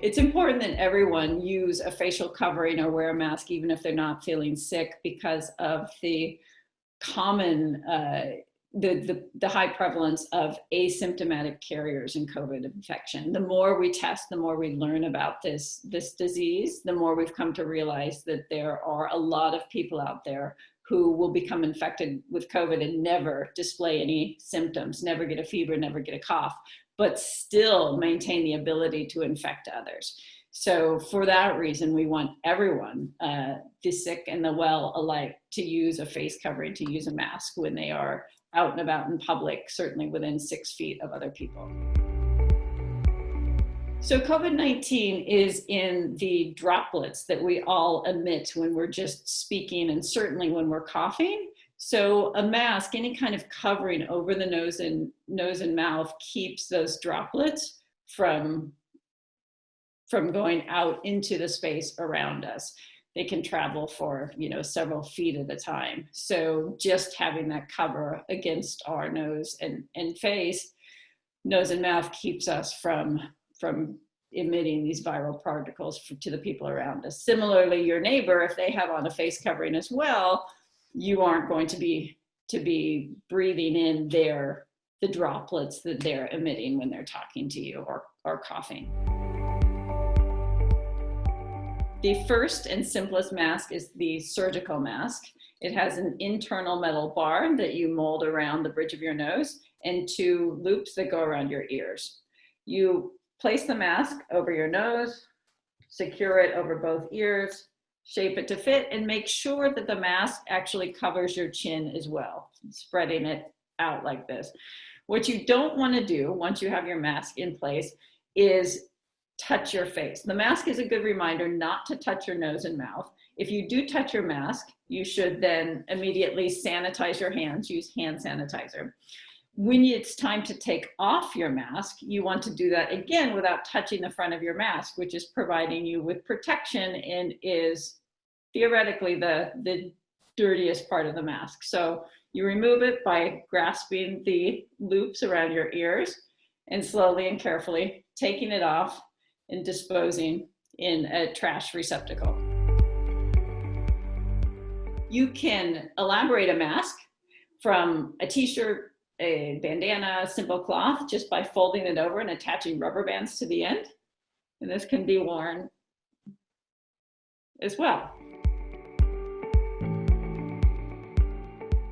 It's important that everyone use a facial covering or wear a mask, even if they're not feeling sick, because of the common, the high prevalence of asymptomatic carriers in COVID infection. The more we test, the more we learn about this disease, the more we've come to realize that there are a lot of people out there who will become infected with COVID and never display any symptoms, never get a fever, never get a cough, but still maintain the ability to infect others. So for that reason, we want everyone, the sick and the well alike, to use a face covering, to use a mask when they are out and about in public, certainly within 6 feet of other people. So COVID-19 is in the droplets that we all emit when we're just speaking, and certainly when we're coughing. So a mask, any kind of covering over the nose and mouth, keeps those droplets from going out into the space around us. They can travel for, several feet at a time. So just having that cover against our nose and face, nose and mouth, keeps us from emitting these viral particles to the people around us. Similarly, your neighbor, if they have on a face covering as well, you aren't going to be breathing in the droplets that they're emitting when they're talking to you or coughing. The first and simplest mask is the surgical mask. It has an internal metal bar that you mold around the bridge of your nose and 2 loops that go around your ears. You place the mask over your nose, secure it over both ears, shape it to fit, and make sure that the mask actually covers your chin as well, spreading it out like this. What you don't want to do once you have your mask in place is touch your face. The mask is a good reminder not to touch your nose and mouth. If you do touch your mask, you should then immediately sanitize your hands, use hand sanitizer. When it's time to take off your mask, you want to do that again without touching the front of your mask, which is providing you with protection and is theoretically the dirtiest part of the mask. So you remove it by grasping the loops around your ears and slowly and carefully taking it off and disposing in a trash receptacle. You can elaborate a mask from a t-shirt, a bandana, simple cloth, just by folding it over and attaching rubber bands to the end. And this can be worn as well.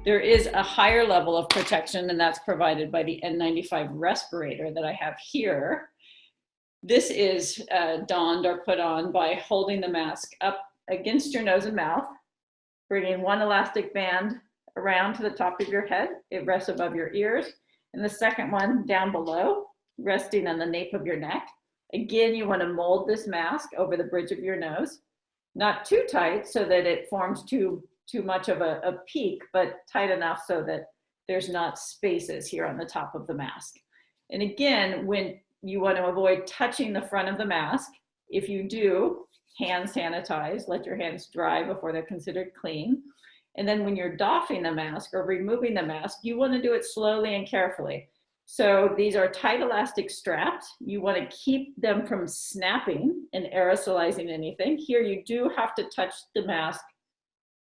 There is a higher level of protection, and that's provided by the N95 respirator that I have here. This is donned or put on by holding the mask up against your nose and mouth, bringing one elastic band around to the top of your head. It rests above your ears, and the second one down below, resting on the nape of your neck. Again, you want to mold this mask over the bridge of your nose, not too tight so that it forms too much of a peak, but tight enough so that there's not spaces here on the top of the mask. And again, when you want to avoid touching the front of the mask, if you do, hand sanitize, let your hands dry before they're considered clean. And then when you're doffing the mask or removing the mask, you want to do it slowly and carefully. So these are tight elastic straps. You want to keep them from snapping and aerosolizing anything. Here you do have to touch the mask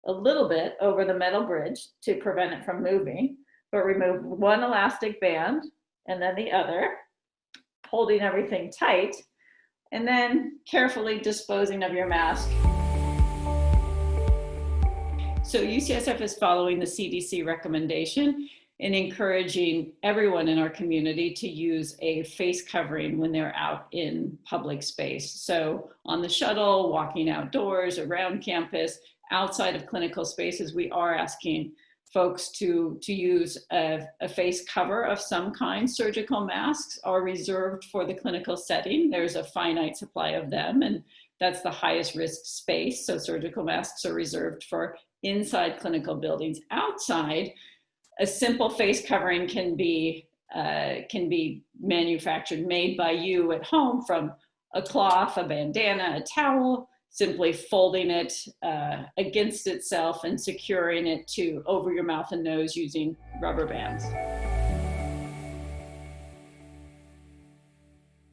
a little bit over the metal bridge to prevent it from moving, but remove one elastic band and then the other, holding everything tight, and then carefully disposing of your mask. So UCSF is following the CDC recommendation and encouraging everyone in our community to use a face covering when they're out in public space. So on the shuttle, walking outdoors, around campus, outside of clinical spaces, we are asking folks to use a face cover of some kind. Surgical masks are reserved for the clinical setting. There's a finite supply of them, and that's the highest risk space. So surgical masks are reserved for inside clinical buildings. Outside, a simple face covering can be manufactured, made by you at home from a cloth, a bandana, a towel, simply folding it against itself and securing it over your mouth and nose using rubber bands.